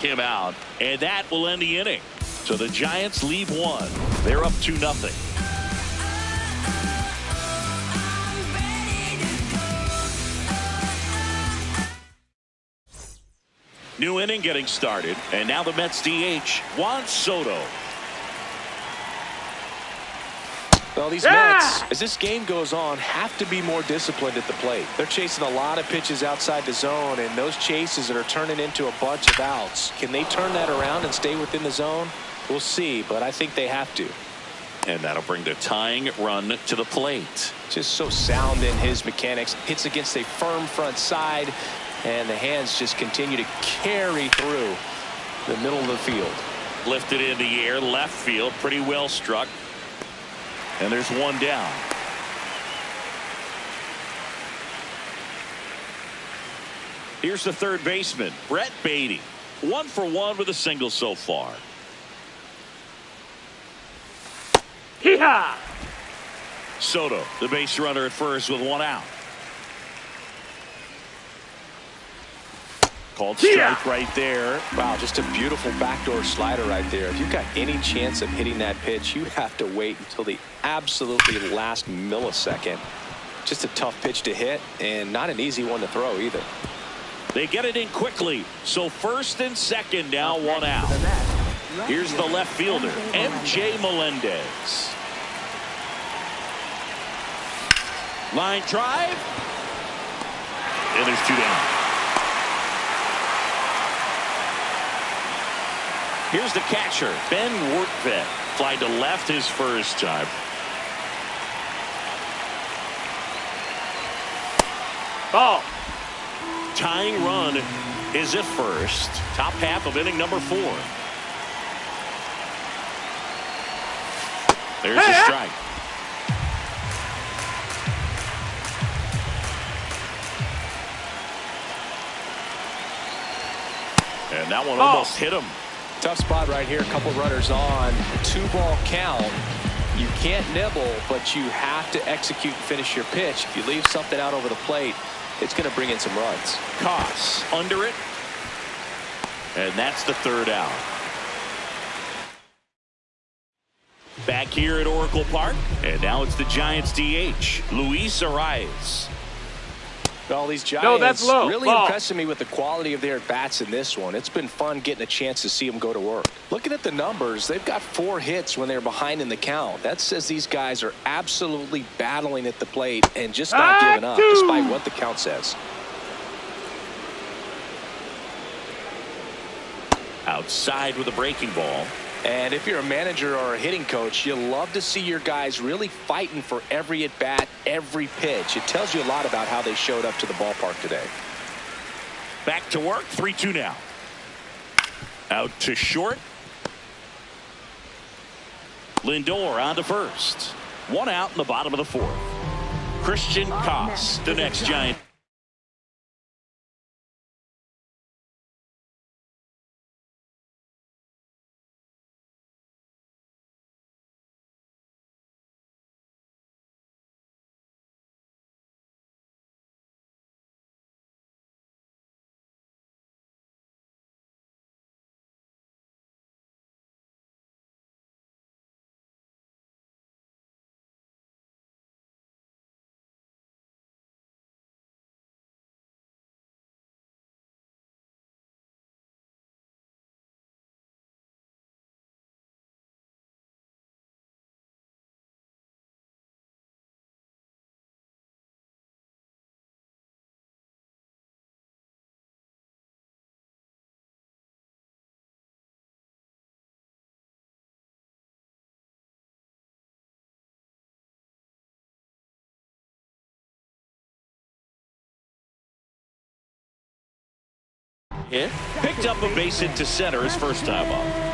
him out, and that will end the inning. So the Giants leave one. They're up 2-0. New inning getting started, and now the Mets DH, Juan Soto. Well, these Mets, as this game goes on, have to be more disciplined at the plate. They're chasing a lot of pitches outside the zone, and those chases that are turning into a bunch of outs. Can they turn that around and stay within the zone? We'll see, but I think they have to. And that'll bring the tying run to the plate. Just so sound in his mechanics. Hits against a firm front side, and the hands just continue to carry through the middle of the field. Lifted in the air, left field, pretty well struck. And there's one down. Here's the third baseman, Brett Beatty. 1 for 1 with a single so far. Hee-haw! Soto, the base runner at first with 1 out. Called strike right there. Wow, just a beautiful backdoor slider right there. If you've got any chance of hitting that pitch, you have to wait until the absolutely last millisecond. Just a tough pitch to hit, and not an easy one to throw either. They get it in quickly. So first and second, now 1 out. Here's the left fielder, MJ Melendez. Line drive. And there's 2 down. Here's the catcher, Ben Wortvet. Fly to left his first time. Ball. Tying run is at first. Top half of inning number 4. There's a strike. And that one almost hit him. Tough spot right here. A couple runners on. 2-ball count. You can't nibble, but you have to execute and finish your pitch. If you leave something out over the plate, it's going to bring in some runs. Koss under it. And that's the 3rd out. Back here at Oracle Park. And now it's the Giants DH, Luis Arias. Well, these Giants that's low. really Ball. impressing me with the quality of their at-bats in this one. It's been fun getting a chance to see them go to work. Looking at the numbers, they've got 4 hits when they're behind in the count. That says these guys are absolutely battling at the plate and just not giving up, despite what the count says. Outside with a breaking ball. And if you're a manager or a hitting coach, you love to see your guys really fighting for every at-bat, every pitch. It tells you a lot about how they showed up to the ballpark today. Back to work, 3-2 now. Out to short. Lindor on to first. 1 out in the bottom of the 4th. Christian Koss, the next Giant. Hit. Picked up a base hit to center his first time up.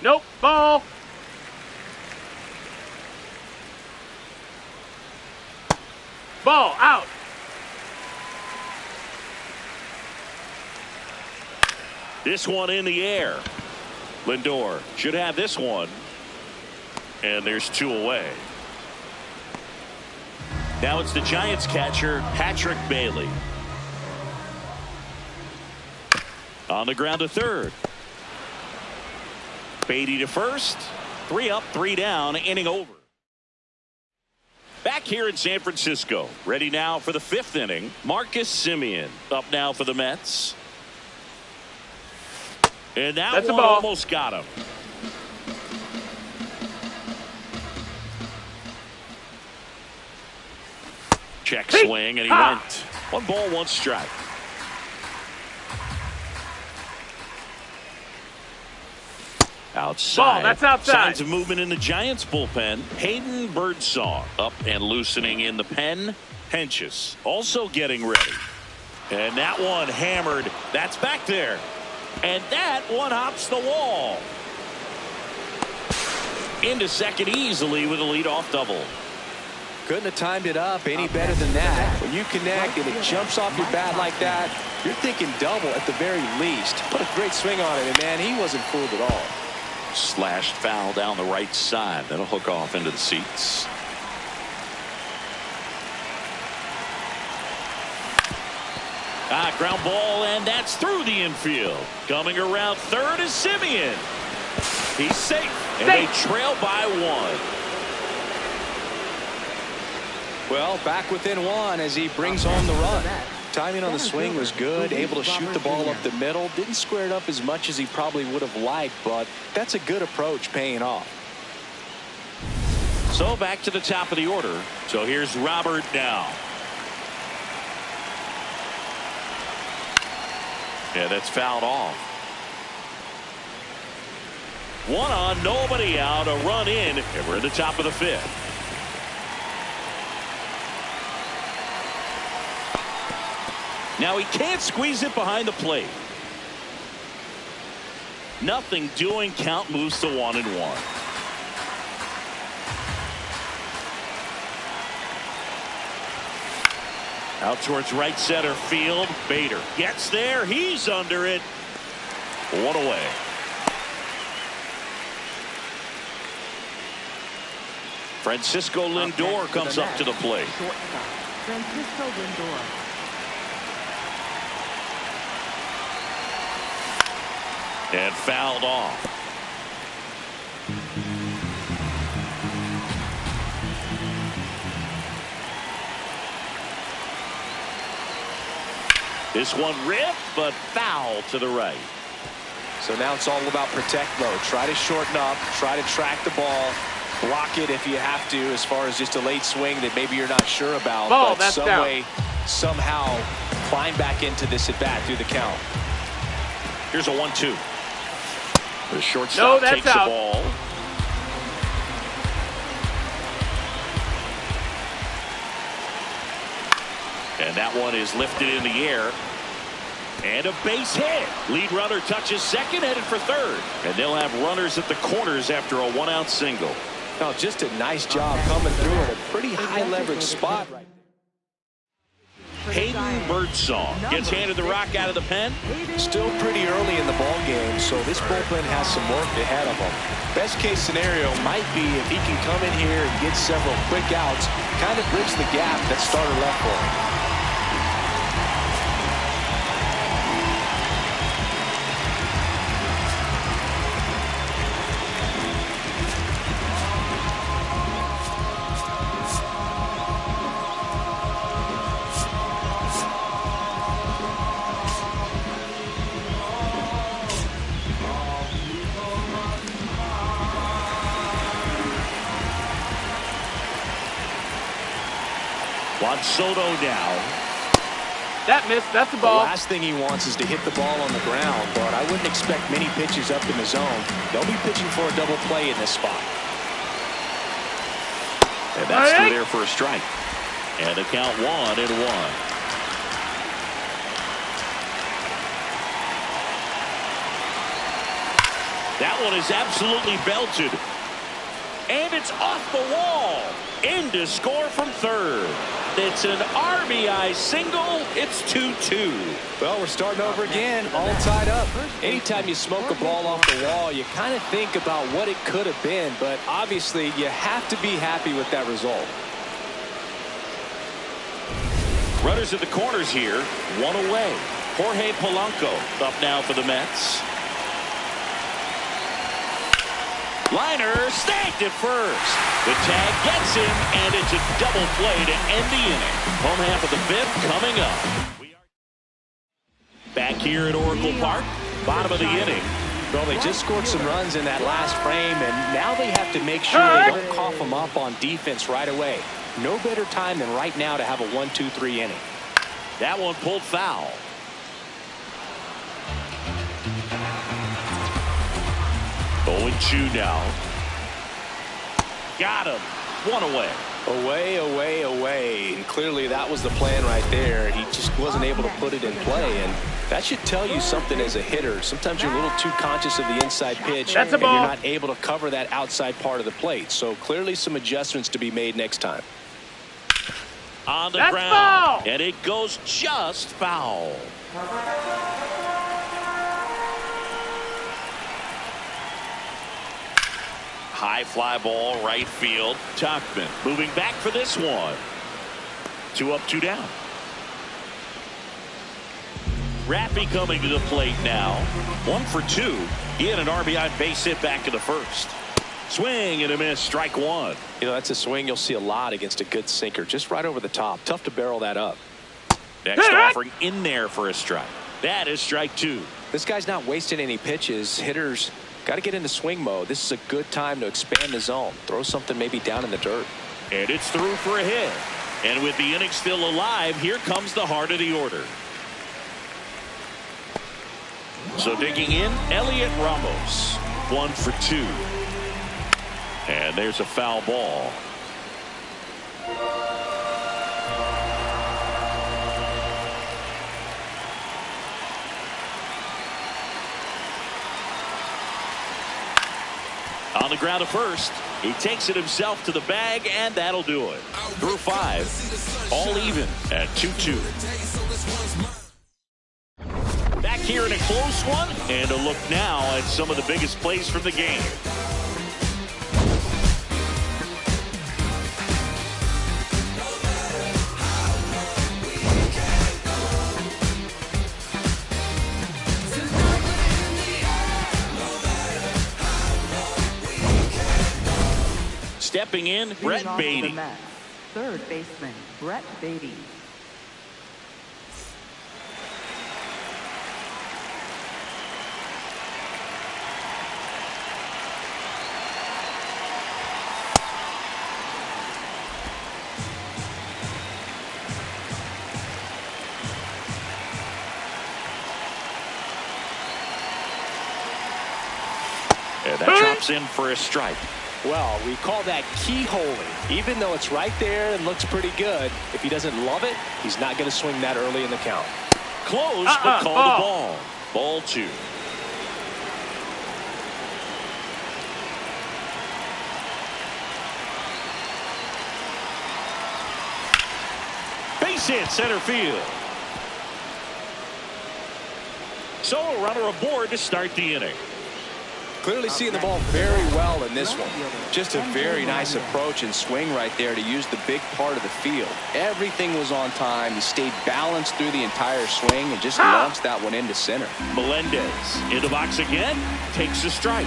Nope. Ball. Ball. Out. This one in the air. Lindor should have this one. And there's 2 away. Now it's the Giants catcher, Patrick Bailey. On the ground to third. Beatty to first. 3 up, 3 down, inning over. Back here in San Francisco. Ready now for the 5th inning. Marcus Semien up now for the Mets. And that one almost got him. Check swing, and he went. 1 ball, 1 strike. Outside. Ball, that's outside. Signs of movement in the Giants bullpen. Hayden Birdsong up and loosening in the pen. Henches also getting ready. And that one hammered. That's back there. And that one hops the wall. Into second easily with a leadoff double. Couldn't have timed it up any better than that. When you connect and it jumps off your bat like that, you're thinking double at the very least. Put a great swing on it, and man, he wasn't fooled at all. Slashed foul down the right side. That'll hook off into the seats. Ground ball, and that's through the infield. Coming around third is Semien. He's safe, and they trail by 1. Well, back within 1 as he brings home the run. Timing on the swing was good, able to shoot the ball up the middle. Didn't square it up as much as he probably would have liked, but that's a good approach paying off. So back to the top of the order. So here's Robert now. Yeah, that's fouled off. 1 on, nobody out, a run in, and we're at the top of the 5th. Now he can't squeeze it behind the plate. Nothing doing. Count moves to 1-1. Out towards right center field. Bader gets there. He's under it. 1 away. Francisco Lindor comes up to the plate. Francisco Lindor. And fouled off. This one ripped, but foul to the right. So now it's all about protect mode. Try to shorten up, try to track the ball, block it if you have to, as far as just a late swing that maybe you're not sure about. Ball, but some down. way, somehow climb back into this at bat through the count. Here's a 1-2. The shortstop takes the ball. And that one is lifted in the air. And a base hit. Lead runner touches second, headed for third. And they'll have runners at the corners after a 1-out single. Oh, just a nice job coming through at a pretty high leverage spot right there. Hayden Birdsong gets handed the rock out of the pen. Still pretty early in the ball game, so this bullpen has some work ahead of them. Best case scenario might be if he can come in here and get several quick outs, kind of bridge the gap that starter left for him. Juan Soto now. That missed. That's the ball. The last thing he wants is to hit the ball on the ground, but I wouldn't expect many pitches up in the zone. They'll be pitching for a double play in this spot. And that's through there for a strike. And the count 1-1. That one is absolutely belted. And it's off the wall. In to score from third. It's an RBI single. It's 2-2. Well, we're starting over again, all tied up. Anytime you smoke a ball off the wall, you kind of think about what it could have been, but obviously you have to be happy with that result. Runners at the corners here, one away. Jorge Polanco up now for the Mets. Liner snagged at first. The tag gets him, and it's a double play to end the inning. Home half of the fifth coming up. We are back here at Oracle Park, bottom of the inning. Well, they just scored some runs in that last frame, and now they have to make sure they don't cough them up on defense right away. No better time than right now to have a 1-2-3 inning. That one pulled foul. Oh, 2 now. Got him. One away. Away, away, away. And clearly that was the plan right there. He just wasn't able to put it in play. And that should tell you something as a hitter. Sometimes you're a little too conscious of the inside pitch. That's a and you're ball. not able to cover that outside part of the plate. So clearly some adjustments to be made next time. On the That's ground. foul. And it goes just foul. High fly ball, right field. Tuckman moving back for this one. 2 up, 2 down. Rappy coming to the plate now. 1 for 2. He had an RBI base hit back in the first. Swing and a miss. Strike 1. You know, that's a swing you'll see a lot against a good sinker. Just right over the top. Tough to barrel that up. Next offering in there for a strike. That is strike 2. This guy's not wasting any pitches. Hitters got to get into swing mode. This is a good time to expand the zone. Throw something maybe down in the dirt. And it's through for a hit. And with the inning still alive, here comes the heart of the order. So digging in, Elliot Ramos. 1 for 2. And there's a foul ball. On the ground at first. He takes it himself to the bag, and that'll do it. Through 5. All even at 2-2. Back here in a close one, and a look now at some of the biggest plays from the game. Stepping in, Brett Beatty. Third baseman, Brett Beatty. And that drops in for a strike. Well, we call that keyholing. Even though it's right there and looks pretty good, if he doesn't love it, he's not going to swing that early in the count. Close, but call the ball. Ball 2. Base hit center field. So a runner aboard to start the inning. Clearly seeing the ball very well in this one. Just a very nice approach and swing right there to use the big part of the field. Everything was on time. He stayed balanced through the entire swing and just launched that one into center. Melendez in the box again. Takes a strike.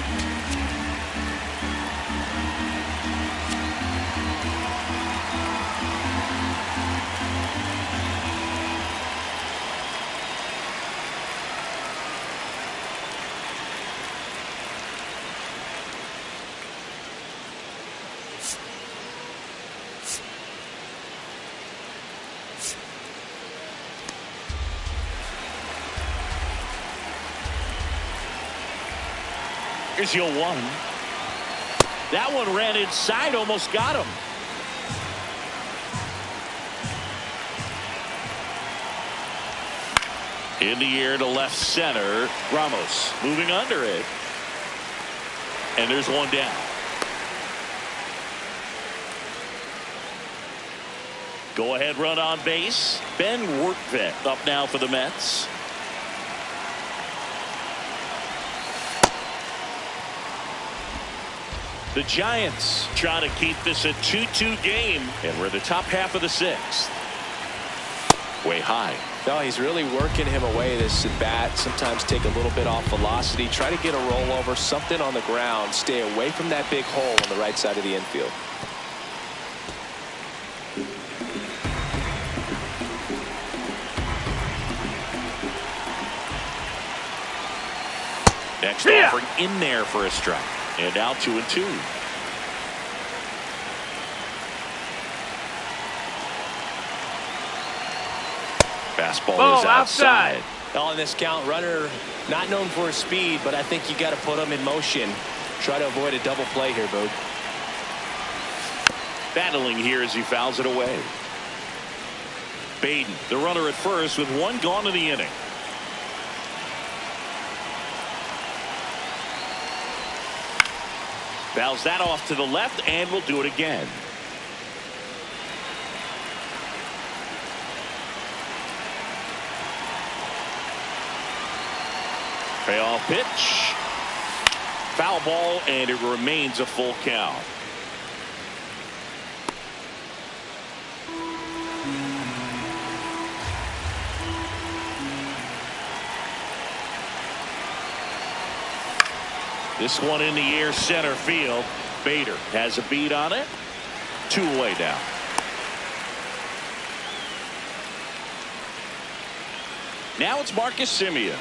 Here's your 1. That one ran inside, almost got him. In the air to left center. Ramos moving under it. And there's one down. Go ahead run on base. Ben Wertvet up now for the Mets. The Giants trying to keep this a 2-2 game, and we're the top half of the sixth. Way high. No, he's really working him away this at bat. Sometimes take a little bit off velocity. Try to get a rollover, something on the ground. Stay away from that big hole on the right side of the infield. Next offering in there for a strike. And now 2-2. Fastball is outside. On this count, runner not known for his speed, but I think you got to put him in motion. Try to avoid a double play here, Boog. Battling here as he fouls it away. Baden, the runner at first with one gone in the inning. Fouls that off to the left and will do it again. Payoff pitch. Foul ball, and it remains a full count. This one in the air center field. Bader has a beat on it. 2 away now. Now it's Marcus Semien.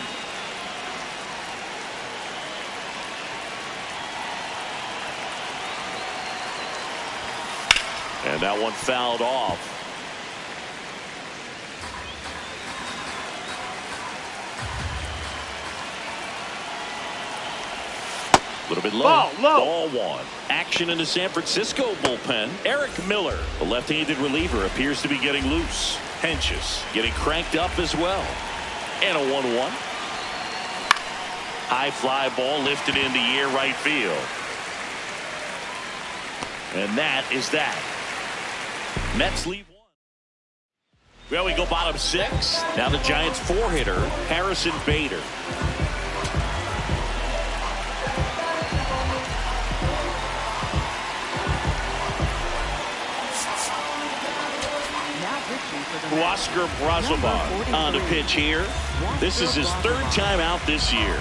And that one fouled off. A little bit low. Ball 1. Action in the San Francisco bullpen. Eric Miller, the left-handed reliever, appears to be getting loose. Henches getting cranked up as well. And a 1-1. High fly ball lifted in the air right field. And that is that. Mets lead 1. Well, we go bottom 6. Now the Giants 4-hitter, Harrison Bader. Oscar Brazoban on the pitch here. This is his 3rd time out this year.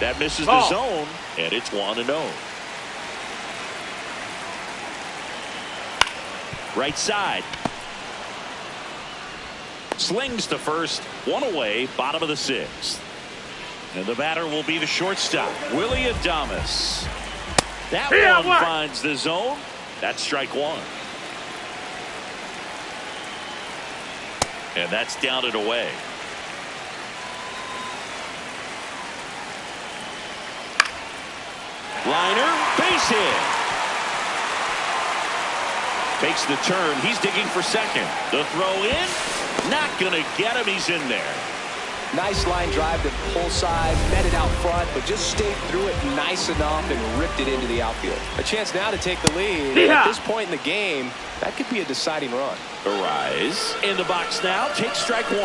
That misses the zone, and it's 1-0. Right side. Slings to first. 1 away, bottom of the 6th. And the batter will be the shortstop, Willie Adames. That one finds the zone. That's strike 1. And that's down and away. Liner, base hit. Takes the turn. He's digging for second. The throw in. Not going to get him. He's in there. Nice line drive to pull side, met it out front, but just stayed through it nice enough and ripped it into the outfield. A chance now to take the lead. At this point in the game, that could be a deciding run. Arise in the box now. Take strike 1.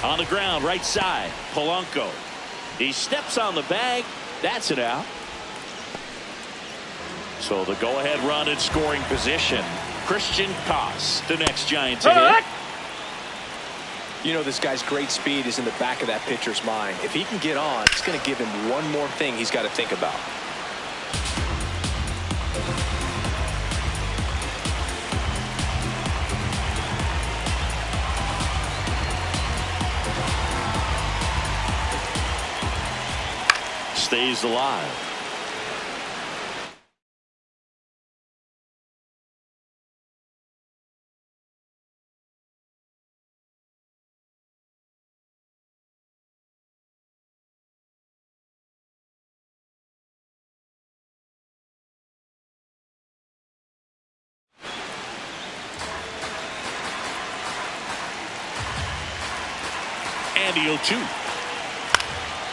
On the ground, right side, Polanco. He steps on the bag. That's it out. So the go-ahead run in scoring position. Christian Koss, the next Giant to hit. You know this guy's great speed is in the back of that pitcher's mind. If he can get on, it's going to give him one more thing he's got to think about. Stays alive. And the 0-2.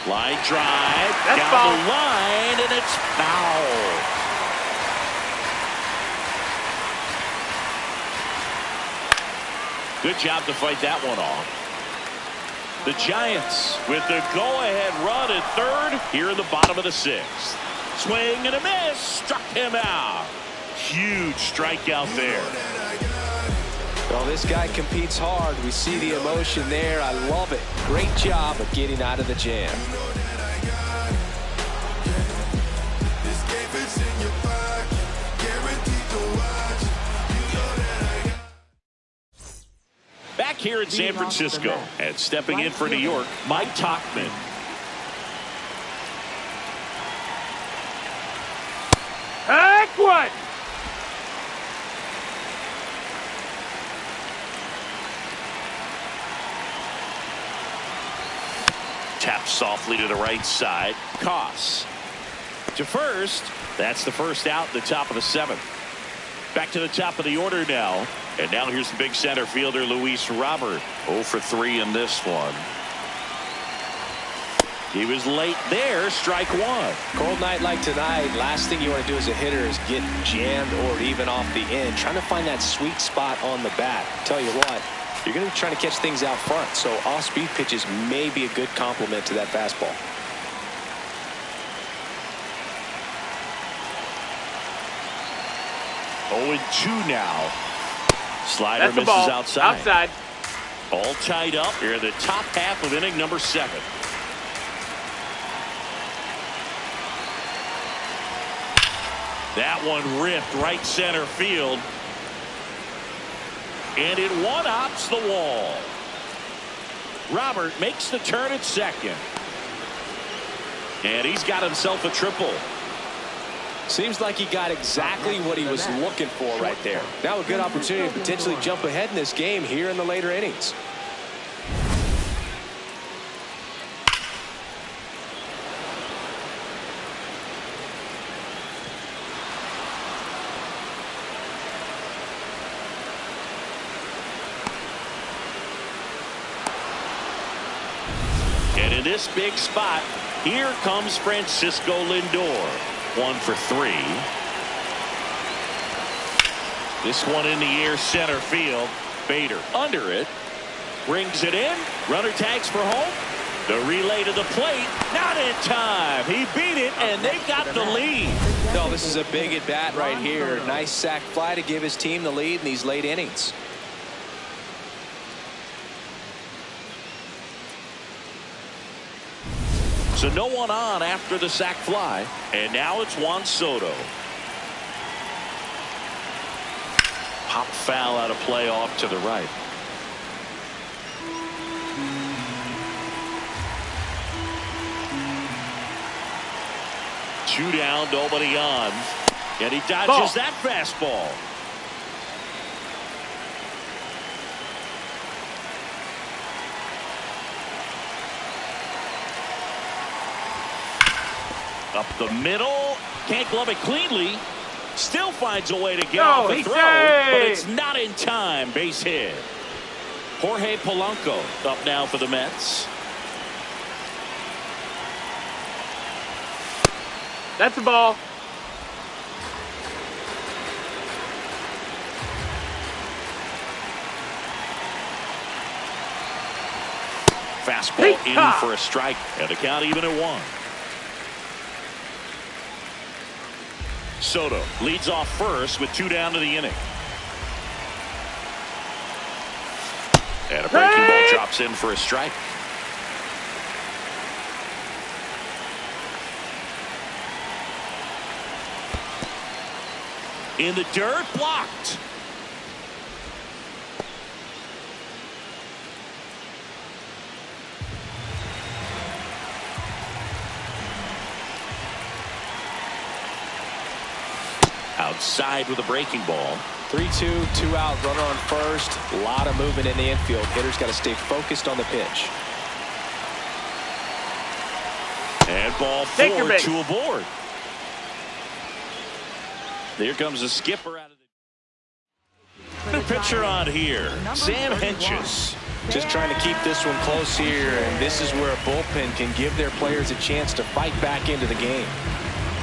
Line drive. That's down foul. the line, and it's foul. Good job to fight that one off. The Giants with the go-ahead run at third here in the bottom of the sixth. Swing and a miss. Struck him out. Huge strikeout there. Well, this guy competes hard. We see the emotion there. I love it. Great job of getting out of the jam. Back here in San Francisco and stepping in for New York, Mike Tauchman. Heck what? Taps softly to the right side. Koss to first. That's the first out in the top of the seventh. Back to the top of the order now. And now here's the big center fielder, Luis Robert. 0 for 3 in this one. He was late there. Strike one. Cold night like tonight, last thing you want to do as a hitter is get jammed or even off the end. Trying to find that sweet spot on the bat. Tell you what, you're going to be trying to catch things out front, so off-speed pitches may be a good complement to that fastball. Oh, and 2 now. Slider That's the misses ball. outside. All tied up here in the top half of inning number 7. That one ripped right center field. And it one-hops the wall. Robert makes the turn at second. And he's got himself a triple. Seems like he got exactly what he was looking for right there. Now a good opportunity to potentially jump ahead in this game here in the later innings. And in this big spot, here comes Francisco Lindor. 1 for 3. This one in the air center field. Bader under it. Brings it in. Runner tags for home. The relay to the plate. Not in time. He beat it, and they got the lead. No, this is a big at bat right here. Nice sac fly to give his team the lead in these late innings. So no one on after the sac fly. And now it's Juan Soto. Pop foul out of play off to the right. Two down, nobody on. And he dodges that fastball. Up the middle. Can't glove it cleanly. Still finds a way to get off the throw. But it's not in time. Base hit. Jorge Polanco up now for the Mets. That's a ball. Fastball in for a strike. And the count even at 1. Soto leads off first with 2 down to the inning. And a breaking ball drops in for a strike. In the dirt, blocked. Outside with a breaking ball. 3-2, 2 out, runner on first. A lot of movement in the infield. Hitter's got to stay focused on the pitch. And ball 4, 2 aboard. Here comes the skipper out of the pitcher on here. Sam Hentges. Just trying to keep this one close here, and this is where a bullpen can give their players a chance to fight back into the game.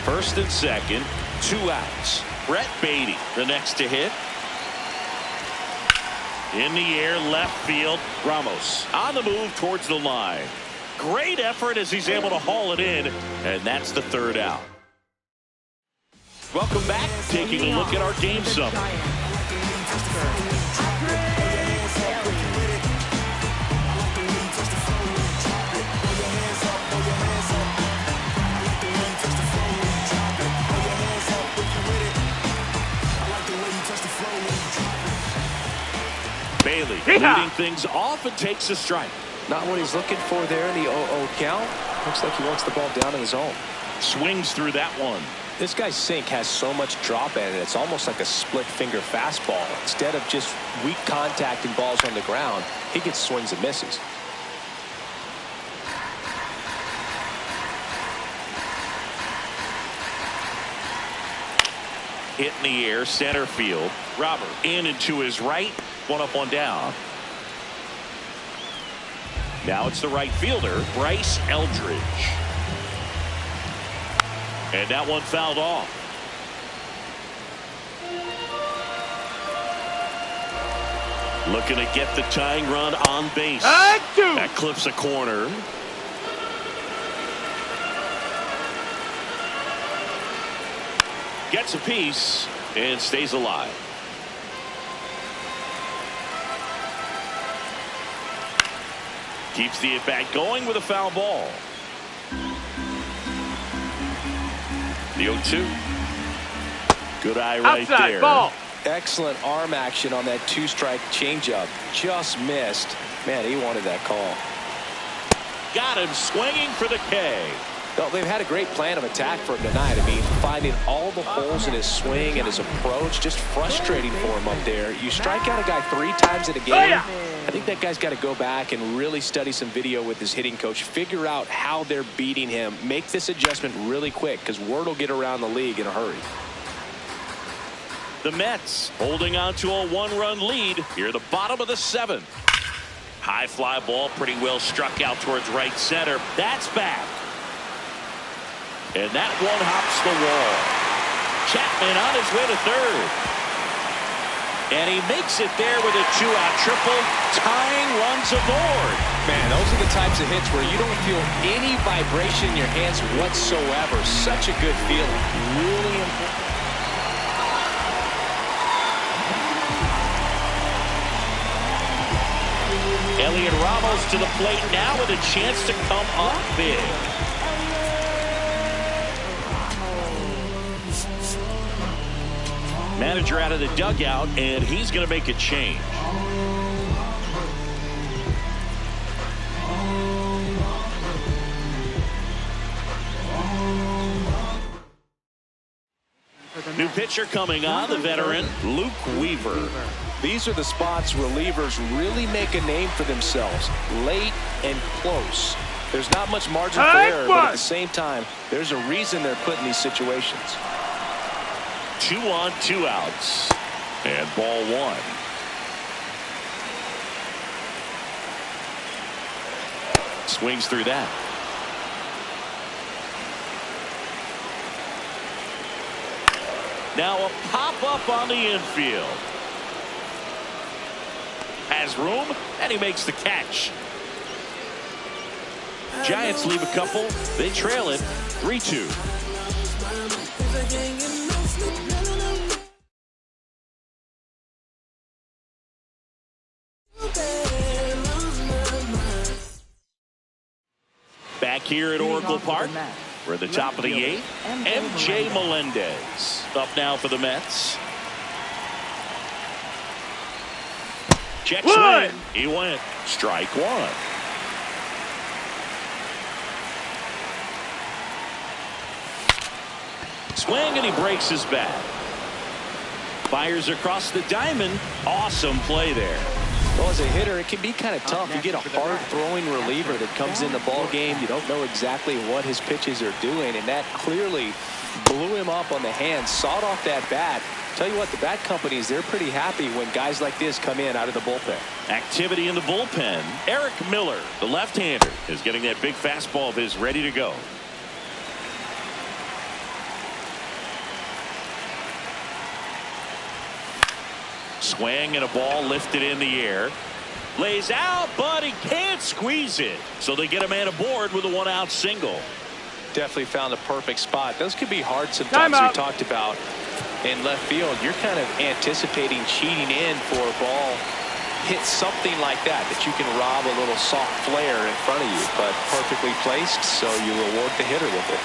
First and second, 2 outs. Brett Beatty, the next to hit. In the air, left field. Ramos on the move towards the line. Great effort as he's able to haul it in, and that's the 3rd out. Welcome back. Taking a look at our game summary. Bailey leading things off and takes a strike. Not what he's looking for there in the 0-0 count. Looks like he wants the ball down in the zone. Swings through that one. This guy's sink has so much drop in it. It's almost like a split finger fastball. Instead of just weak contacting balls on the ground, he gets swings and misses. Hit in the air, center field. Robert in and to his right. 1 up, 1 down. Now it's the right fielder, Bryce Eldridge. And that one fouled off. Looking to get the tying run on base. That clips a corner. Gets a piece and stays alive. Keeps the at-bat going with a foul ball. The 0-2. Good eye right Outside there. Ball. Excellent arm action on that 2-strike changeup. Just missed. Man, he wanted that call. Got him swinging for the K. Well, they've had a great plan of attack for him tonight. I mean, finding all the holes in his swing and his approach, just frustrating for him up there. You strike out a guy 3 times in a game. I think that guy's got to go back and really study some video with his hitting coach, figure out how they're beating him, make this adjustment really quick, because word will get around the league in a hurry. The Mets holding on to a 1-run lead here at the bottom of the 7th. High fly ball pretty well struck out towards right center. That's back. And that one hops the wall. Chapman on his way to 3rd. And he makes it there with a 2-out triple. Tying runs aboard. Man, those are the types of hits where you don't feel any vibration in your hands whatsoever. Such a good feeling. Really important. Elliot Ramos to the plate now with a chance to come up big. Manager out of the dugout, and he's going to make a change. New pitcher coming on, the veteran, Luke Weaver. These are the spots relievers really make a name for themselves. Late and close. There's not much margin for error, but at the same time, there's a reason they're put in these situations. 2 on, 2 outs. And ball 1. Swings through that. Now a pop-up on the infield. Has room, and he makes the catch. Giants leave a couple. They trail it 3-2. Back here at Oracle Park, we're at the top of the 8th. MJ Melendez up now for the Mets. Check swing. He went. Strike 1. Swing, and he breaks his bat. Fires across the diamond. Awesome play there. Well, as a hitter, it can be kind of tough. You get a hard-throwing reliever that comes in the ball game. You don't know exactly what his pitches are doing, and that clearly blew him up on the hand, sawed off that bat. Tell you what, the bat companies, they're pretty happy when guys like this come in out of the bullpen. Activity in the bullpen. Eric Miller, the left-hander, is getting that big fastball of his ready to go. Swing and a ball lifted in the air. Lays out, but he can't squeeze it. So they get a man aboard with a one-out single. Definitely found a perfect spot. Those could be hard sometimes. We talked about in left field. You're kind of anticipating cheating in for a ball. Hit something like that you can rob a little soft flare in front of you, but perfectly placed, so you reward the hitter with it.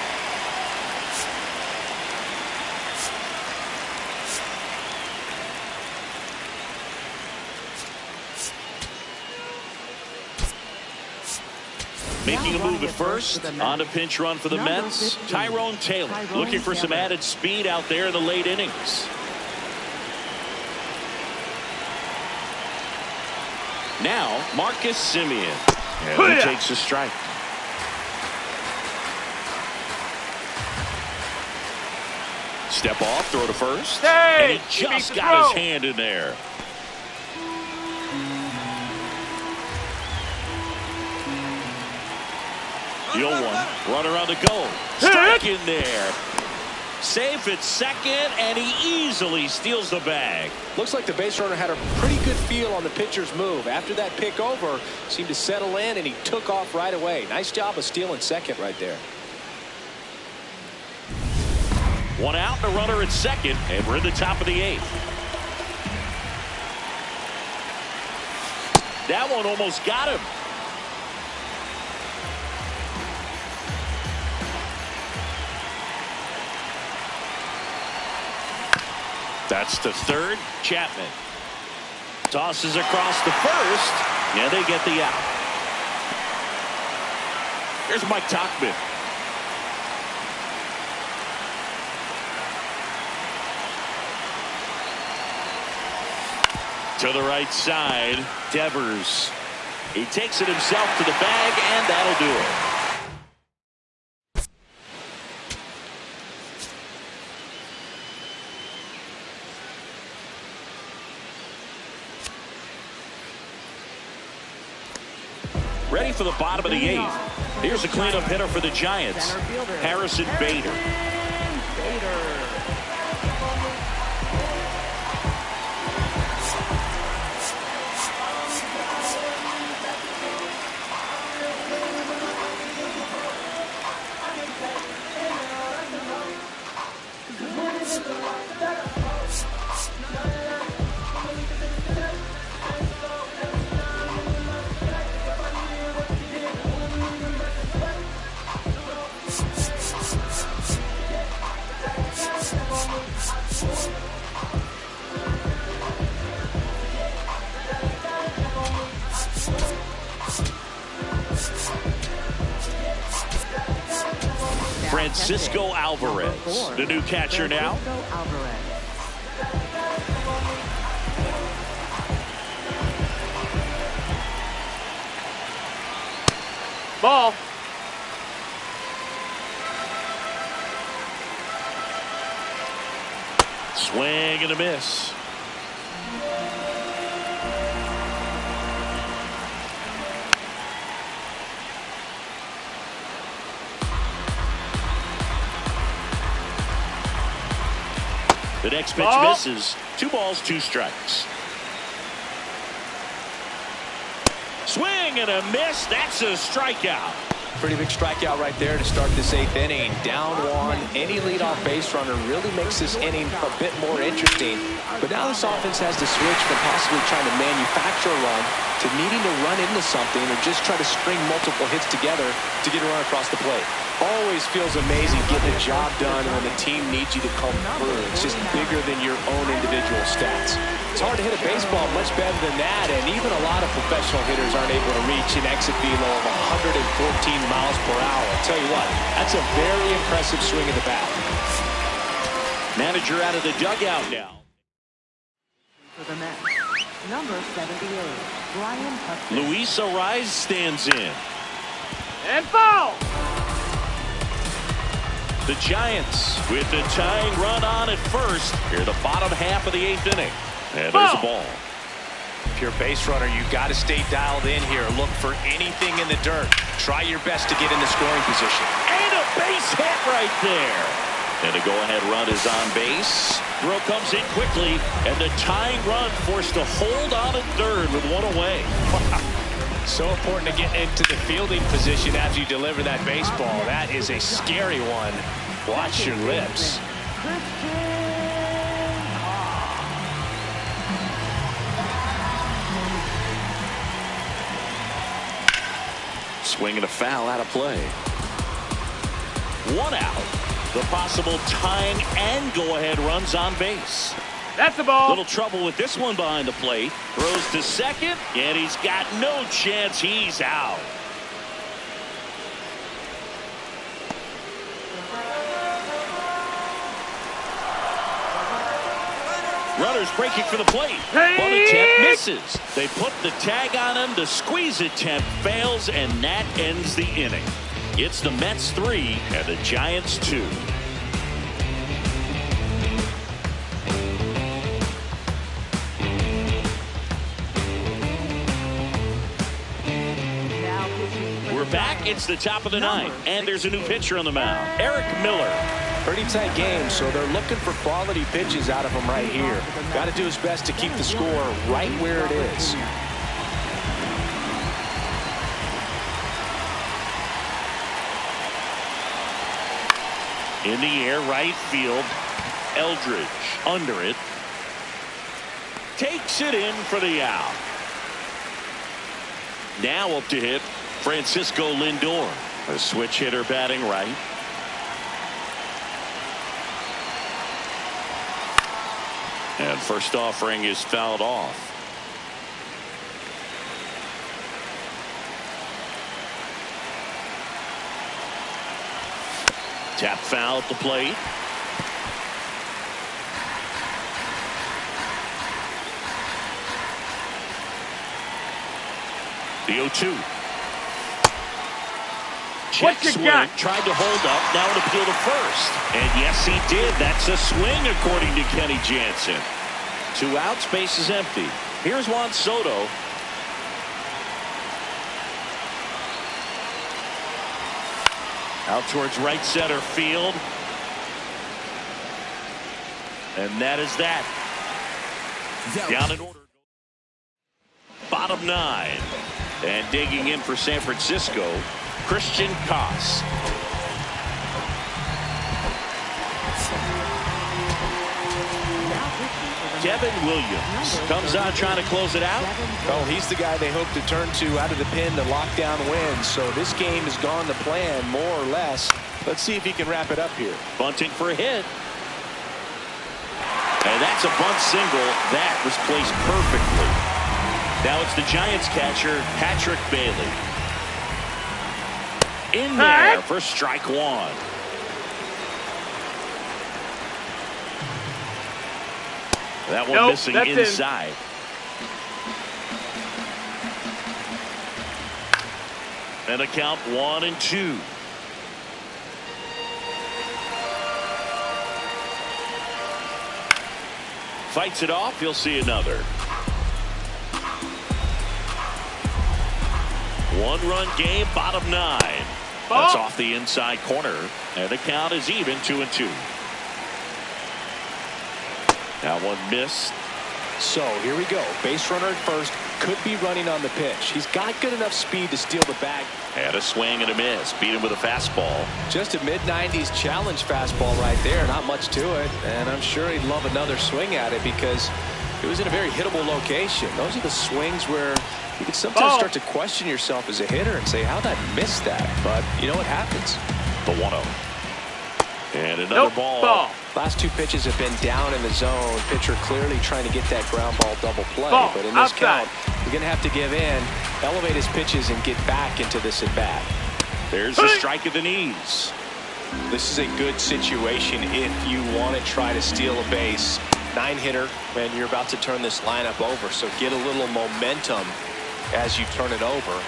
Making a move at first. On a pinch run for the Mets. Tyrone Taylor looking for some added speed out there in the late innings. Now Marcus Semien. And he takes a strike. Step off, throw to first. And he just got his hand in there. The 0-1, runner on the go. Strike in there. Safe at second, and he easily steals the bag. Looks like the base runner had a pretty good feel on the pitcher's move. After that pick over, seemed to settle in, and he took off right away. Nice job of stealing second right there. One out, and a runner at second, and we're in the top of the 8th. That one almost got him. That's to third. Chapman tosses across the first. Yeah, they get the out. Here's Mike Tauchman. To the right side, Devers. He takes it himself to the bag, and that'll do it. Ready for the bottom of the 8th. Here's a cleanup hitter for the Giants, Harrison Bader. Francisco Alvarez, the new catcher now. Ball. Swing and a miss. The next pitch misses. 2 balls, 2 strikes. Swing and a miss. That's a strikeout. Pretty big strikeout right there to start this 8th inning. Down 1. Any leadoff base runner really makes this inning a bit more interesting. But now this offense has to switch from possibly trying to manufacture a run to needing to run into something or just try to string multiple hits together to get a run across the plate. Always feels amazing getting a job done when the team needs you to come through. It's just bigger than your own individual stats. It's hard to hit a baseball much better than that, and even a lot of professional hitters aren't able to reach an exit velo of 114 miles per hour. I'll tell you what, that's a very impressive swing of the bat. Manager out of the dugout now. For the Mets, number 78, Brian Hudson. Luis Ariz stands in. And foul. The Giants with the tying run on at first. Here the bottom half of the 8th inning. And there's a ball. If you're a base runner, you got to stay dialed in here. Look for anything in the dirt. Try your best to get in the scoring position. And a base hit right there. And a go-ahead run is on base. Throw comes in quickly, and the tying run forced to hold on at third with one away. So important to get into the fielding position as you deliver that baseball. That is a scary one. Watch your lips. Swing and a foul out of play. One out. The possible tying and go-ahead runs on base. That's the ball. Little trouble with this one behind the plate. Throws to second, and he's got no chance. He's out. Runners breaking for the plate. One attempt misses. They put the tag on him. The squeeze attempt fails, and that ends the inning. It's the Mets 3 and the Giants 2. We're back. It's the top of the ninth, and there's a new pitcher on the mound, Eric Miller. Pretty tight game, so they're looking for quality pitches out of him right here. Got to do his best to keep the score right where it is. In the air, right field. Eldridge under it. Takes it in for the out. Now up to hit Francisco Lindor. A switch hitter batting right. And first offering is fouled off. Tap foul at the plate. The 0-2. Check swing. Tried to hold up. Now an appeal to first. And yes, he did. That's a swing, according to Kenny Jansen. 2 outs. Base is empty. Here's Juan Soto. Out towards right center field. And that is that. Down in order. Bottom 9. And digging in for San Francisco, Christian Koss. Devin Williams comes on trying to close it out. Oh, he's the guy they hope to turn to out of the pen to lock down wins. So this game has gone to plan more or less. Let's see if he can wrap it up here. Bunting for a hit. And that's a bunt single. That was placed perfectly. Now it's the Giants catcher, Patrick Bailey. In there for strike one. That one missing inside. And a count 1-2. Fights it off. You'll see another. 1-run game, bottom 9. That's off the inside corner. And the count is even, 2-2. That one missed. So here we go. Base runner at first. Could be running on the pitch. He's got good enough speed to steal the bag. Had a swing and a miss. Beat him with a fastball. Just a mid-90s challenge fastball right there. Not much to it. And I'm sure he'd love another swing at it because it was in a very hittable location. Those are the swings where you can sometimes start to question yourself as a hitter and say, how'd I miss that? But you know what happens. The 1-0. And another ball. Last 2 pitches have been down in the zone. Pitcher clearly trying to get that ground ball double play. But in this count, you're going to have to give in, elevate his pitches, and get back into this at bat. There's a strike at the knees. This is a good situation if you want to try to steal a base. 9-hitter, and you're about to turn this lineup over. So get a little momentum as you turn it over.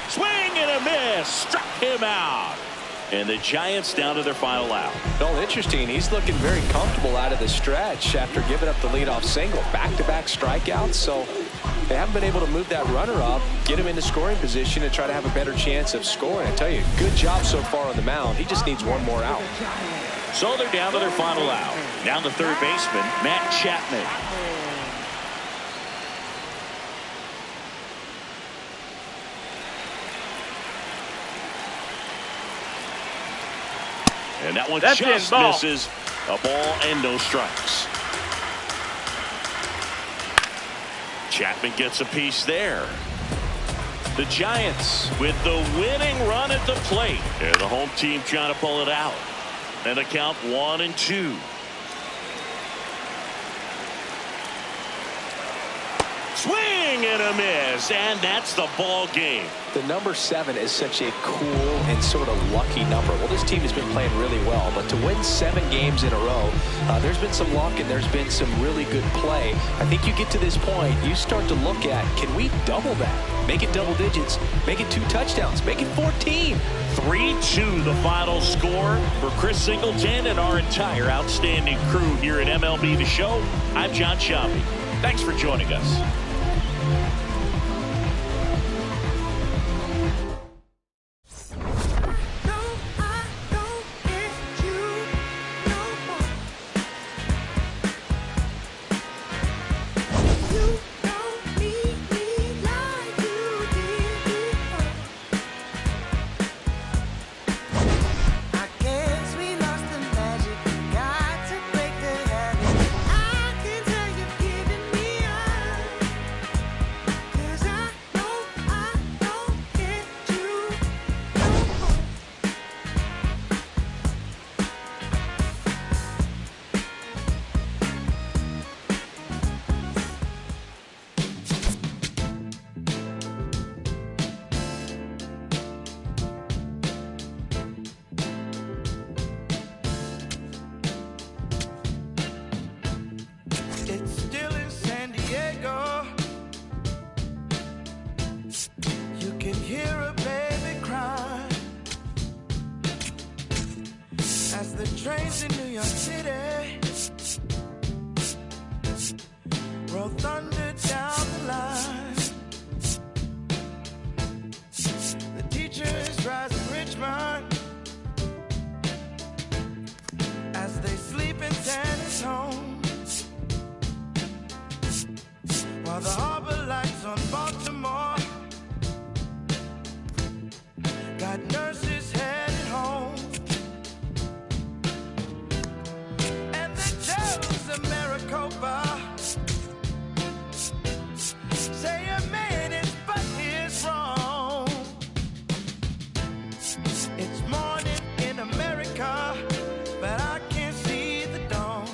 Swing and a miss. Struck him out. And the Giants down to their final out. Well, interesting. He's looking very comfortable out of the stretch after giving up the leadoff single. Back-to-back strikeouts, so they haven't been able to move that runner up, get him into scoring position, and try to have a better chance of scoring. I tell you, good job so far on the mound. He just needs one more out. So they're down to their final out. Down to third baseman, Matt Chapman. And that one just misses. A ball and no strikes. Chapman gets a piece there. The Giants with the winning run at the plate. And the home team trying to pull it out. And the count 1-2. Swing and a miss, and that's the ball game. The number 7 is such a cool and sort of lucky number. Well, this team has been playing really well, but to win 7 games in a row, there's been some luck and there's been some really good play. I think you get to this point, you start to look at, can we double that? Make it double digits, make it 2 touchdowns, make it 14. 3-2 the final score for Chris Singleton and our entire outstanding crew here at MLB The Show. I'm John Sciambi. Thanks for joining us. Trains in New York City roll thunder down the line. The teachers rise in Richmond as they sleep in tennis homes, while the harbor lights on Baltimore got nurses headed home. Maricopa say you made it, but here's wrong. It's morning in America, but I can't see the dawn.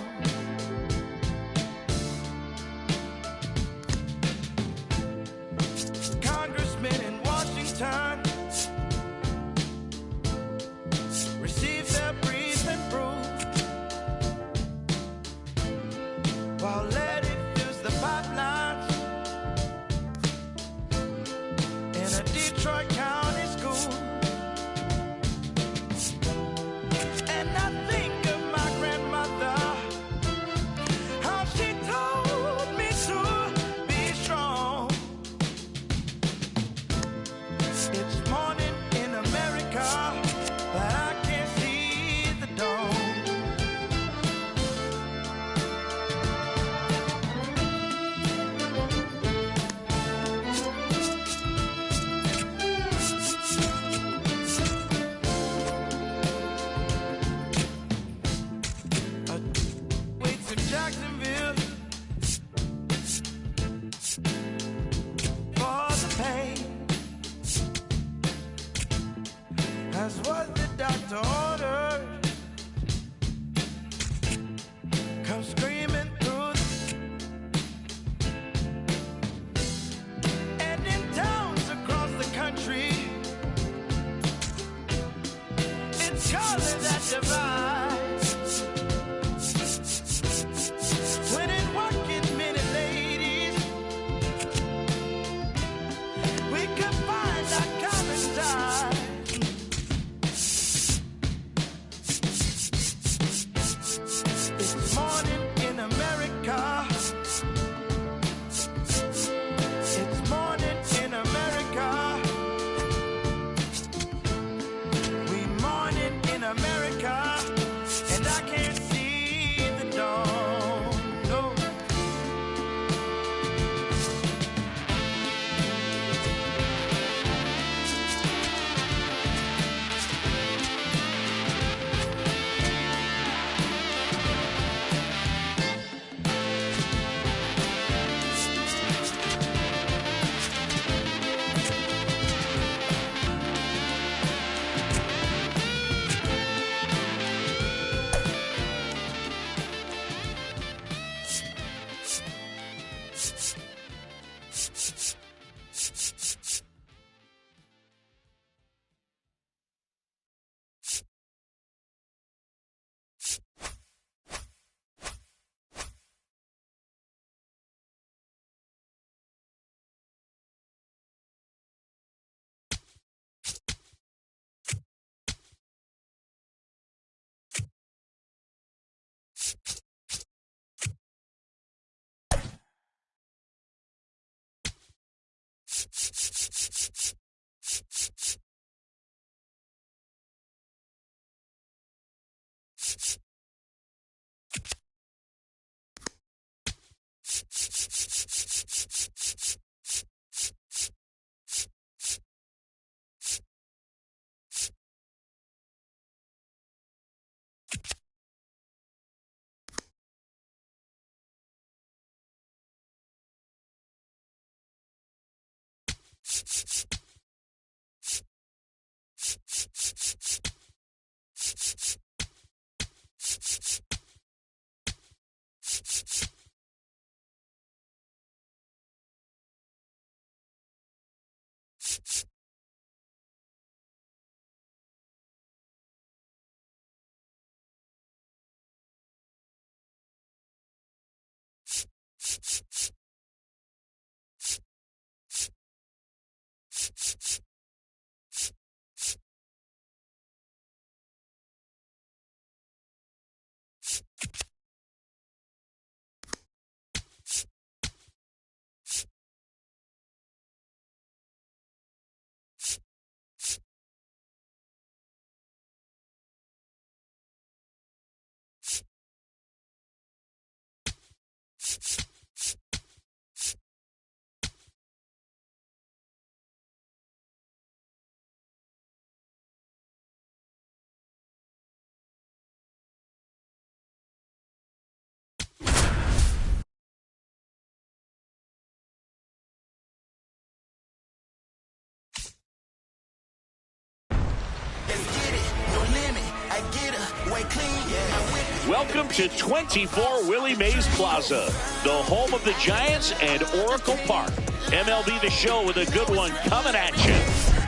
Welcome to 24 Willie Mays Plaza, the home of the Giants and Oracle Park. MLB The Show with a good one coming at you.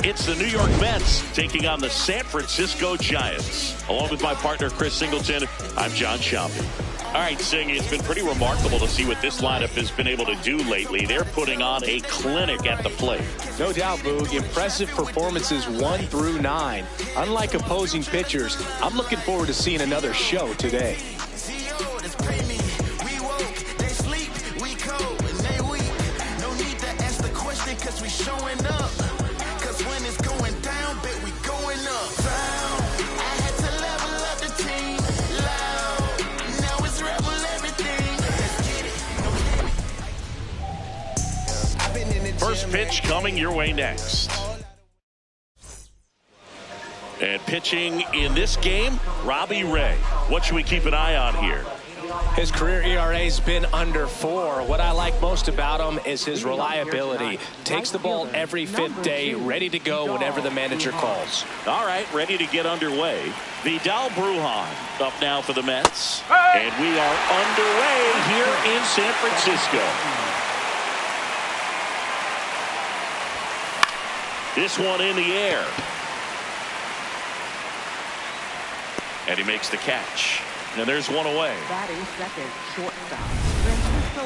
It's the New York Mets taking on the San Francisco Giants. Along with my partner, Chris Singleton, I'm John Schaumby. All right, Sing, it's been pretty remarkable to see what this lineup has been able to do lately. They're putting on a clinic at the plate. No doubt, Boog. Impressive performances 1 through 9. Unlike opposing pitchers, I'm looking forward to seeing another show today. First pitch coming your way next. And pitching in this game, Robbie Ray. What should we keep an eye on here? His career ERA has been under 4. What I like most about him is his reliability. Takes the ball every 5th day, ready to go whenever the manager calls. All right, ready to get underway. Vidal Brujan up now for the Mets. And we are underway here in San Francisco. This one in the air. And he makes the catch. And there's one away. Batting second, shortstop.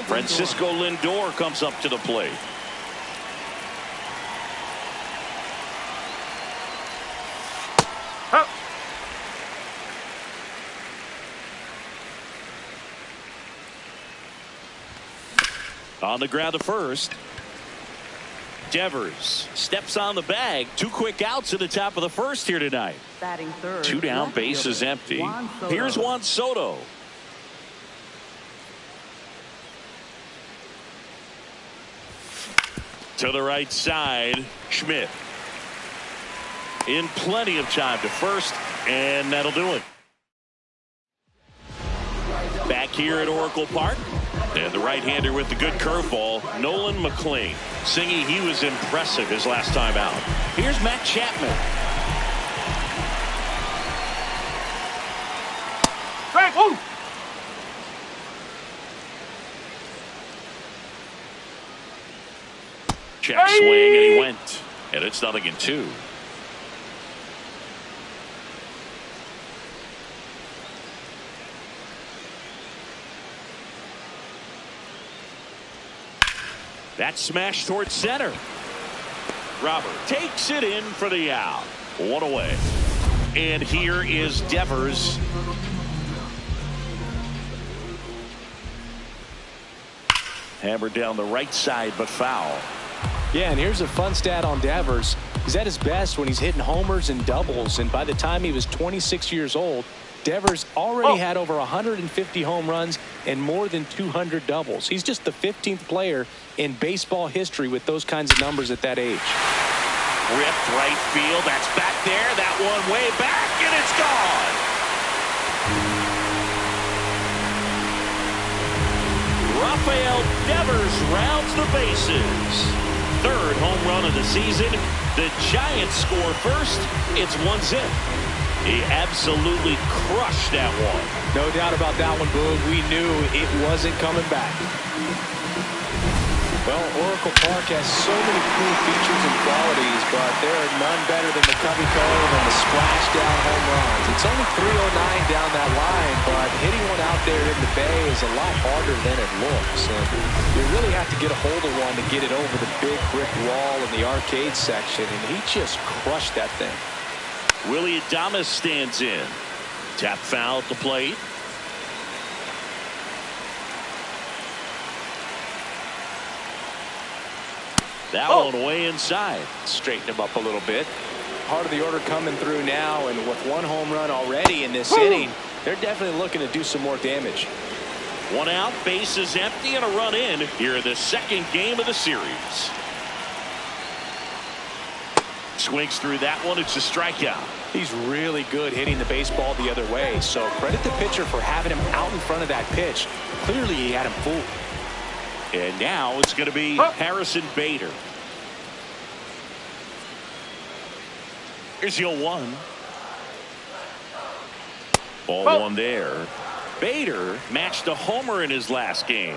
Francisco Lindor comes up to the plate. Huh. On the ground to first. Devers steps on the bag. 2 quick outs at the top of the first here tonight. Batting third. 2 down, base is empty. Here's Juan Soto. To the right side, Schmidt. In plenty of time to first, and that'll do it. Back here at Oracle Park. And the right-hander with the good curveball, Nolan McLean. Singy, he was impressive his last time out. Here's Matt Chapman. Frank, woo! Check swing, and he went. And it's 0-2. That smash towards center. Robert takes it in for the out. 1 away. And here is Devers. Hammered down the right side, but foul. Yeah, and here's a fun stat on Devers. He's at his best when he's hitting homers and doubles, and by the time he was 26 years old, Devers already had over 150 home runs and more than 200 doubles. He's just the 15th player in baseball history with those kinds of numbers at that age. Ripped right field. That's back there. That one way back, and it's gone. Rafael Devers rounds the bases. third home run of the season. The Giants score first. It's 1-0. He absolutely crushed that one. No doubt about that one, Boog. We knew it wasn't coming back. Well, Oracle Park has so many cool features and qualities, but there are none better than the Cubby Cove and the splashdown home runs. It's only 309 down that line, but hitting one out there in the bay is a lot harder than it looks. And you really have to get a hold of one to get it over the big brick wall in the arcade section, and he just crushed that thing. Willie Adames stands in. Tap foul at the plate. That one way inside. Straighten him up a little bit. Part of the order coming through now, and with one home run already in this inning, they're definitely looking to do some more damage. One out, bases empty, and a run in here in the second game of the series. Swings through that one. It's a strikeout. He's really good hitting the baseball the other way, so credit the pitcher for having him out in front of that pitch. Clearly he had him fooled. And now it's going to be Harrison Bader. Here's your 1. Ball one there. Bader matched a homer in his last game.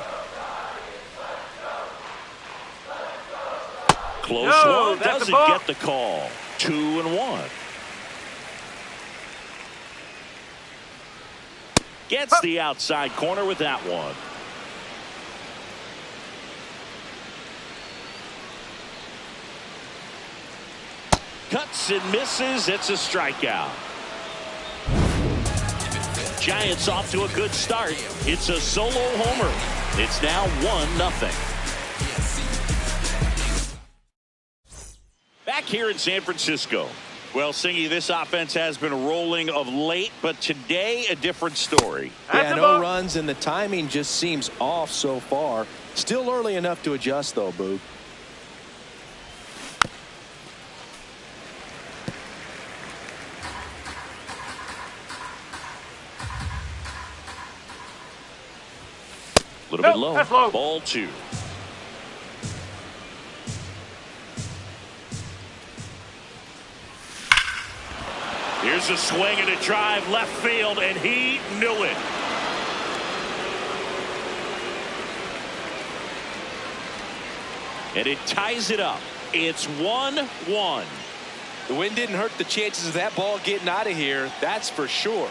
Close one, doesn't get the call. 2-1. Gets the outside corner with that one. Cuts and misses. It's a strikeout. Giants off to a good start. It's a solo homer. It's now 1-0. Back here in San Francisco. Well, Singy, this offense has been rolling of late, but today a different story. Yeah, no runs, and the timing just seems off so far. Still early enough to adjust, though, Boog. A little bit low. Ball 2. Here's a swing and a drive left field, and he knew it. And it ties it up. It's 1-1. The wind didn't hurt the chances of that ball getting out of here, that's for sure.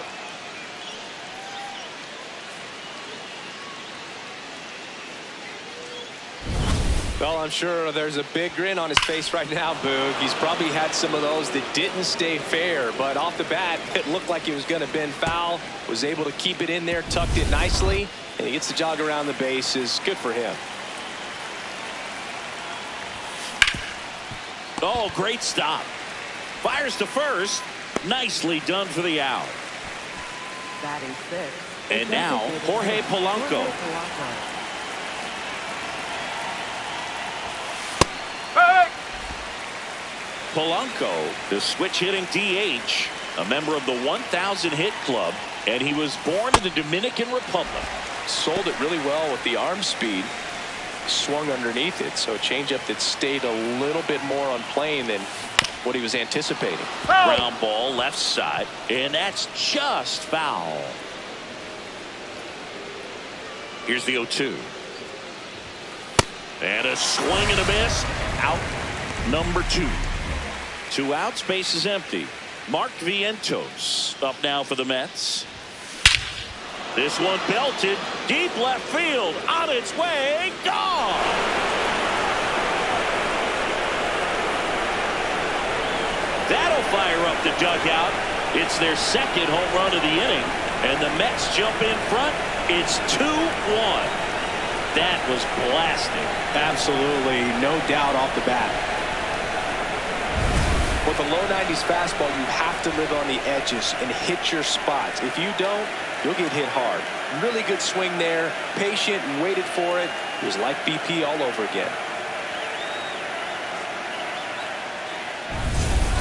Well, I'm sure there's a big grin on his face right now, Boog. He's probably had some of those that didn't stay fair, but off the bat, it looked like he was going to bend foul, was able to keep it in there, tucked it nicely, and he gets to jog around the bases. Good for him. Oh, great stop. Fires to first. Nicely done for the out. Batting 6. And now, Jorge Polanco. Polanco, the switch-hitting DH, a member of the 1,000 hit club, and he was born in the Dominican Republic. Sold it really well with the arm speed. Swung underneath it, so a changeup that stayed a little bit more on plane than what he was anticipating. Ground ball left side, and that's just foul. Here's the 0-2. And a swing and a miss. Out number 2. 2 outs, base is empty. Mark Vientos up now for the Mets. This one belted deep left field, on its way, gone. That'll fire up the dugout. It's their second home run of the inning, and the Mets jump in front. It's 2-1. That was blasting. Absolutely, no doubt off the bat. With a low 90s fastball, you have to live on the edges and hit your spots. If you don't, you'll get hit hard. Really good swing there. Patient and waited for it. It was like BP all over again.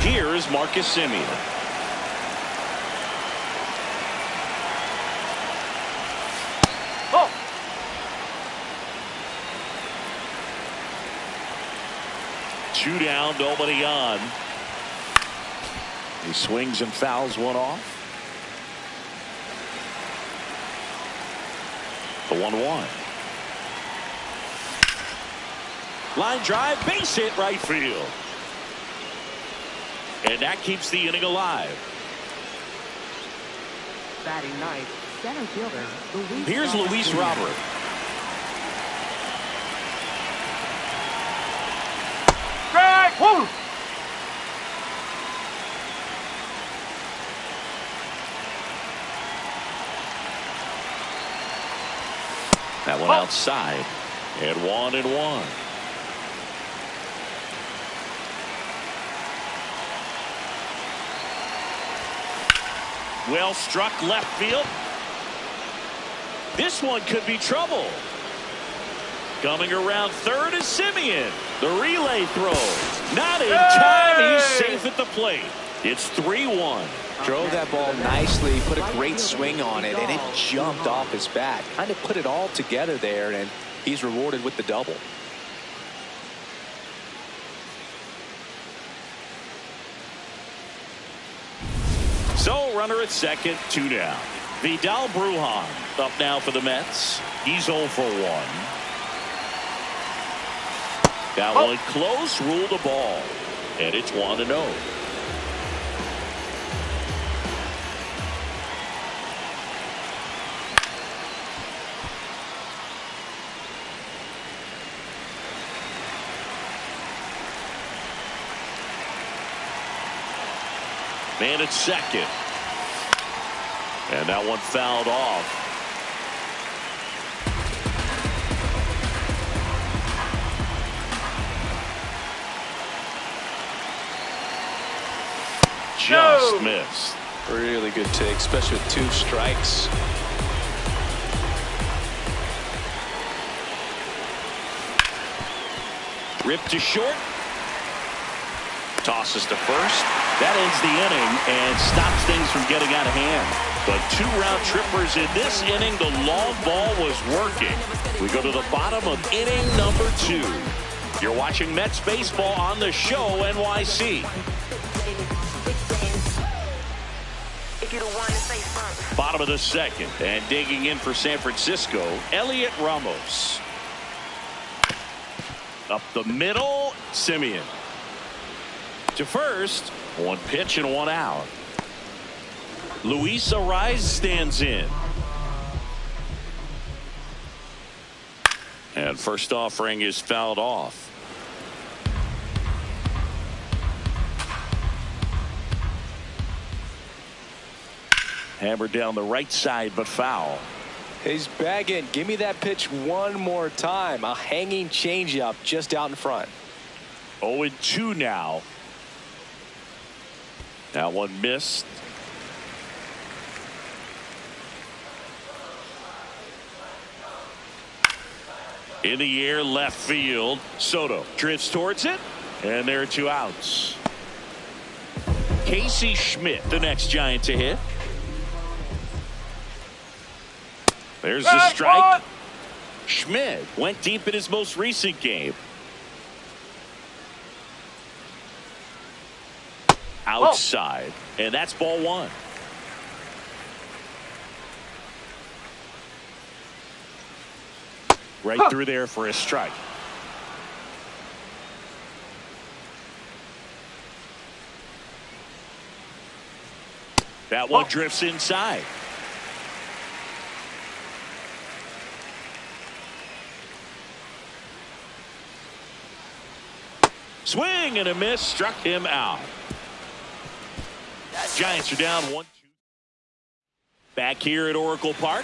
Here is Marcus Semien. 2 down, nobody on. He swings and fouls one off. The 1-1. Line drive, base hit, right field. And that keeps the inning alive. Batting ninth, center fielder Luis. Here's Luis Robert. Strike! Woo! That one outside. And 1-1. Well struck left field. This one could be trouble. Coming around third is Simeon. The relay throw. Not in time. He's safe at the plate. It's 3-1. Drove that ball nicely, put a great swing on it, and it jumped off his bat. Kind of put it all together there, and he's rewarded with the double. So runner at second, 2 down. Vidal Brujan up now for the Mets. He's 0 for 1. That one close, ruled the ball. And it's 1-0. Man at second. And that one fouled off. Just missed. Really good take, especially with 2 strikes. Ripped to short. Tosses to first. That ends the inning and stops things from getting out of hand. But 2 round trippers in this inning. The long ball was working. We go to the bottom of inning number 2. You're watching Mets baseball on the show NYC. Bottom of the second, and digging in for San Francisco, Elliot Ramos. Up the middle, Simeon. To first, 1 pitch and 1 out. Luis Ariz stands in. And first offering is fouled off. Hammered down the right side, but foul. He's bagging. Give me that pitch one more time. A hanging changeup just out in front. 0-2 now. That one missed. In the air, left field. Soto drifts towards it, and there are 2 outs. Casey Schmidt, the next Giant to hit. There's the strike. Schmidt went deep in his most recent game. Outside, and that's ball 1. Right through there for a strike. That one drifts inside. Swing and a miss, struck him out. Giants are down 1-2. Back here at Oracle Park.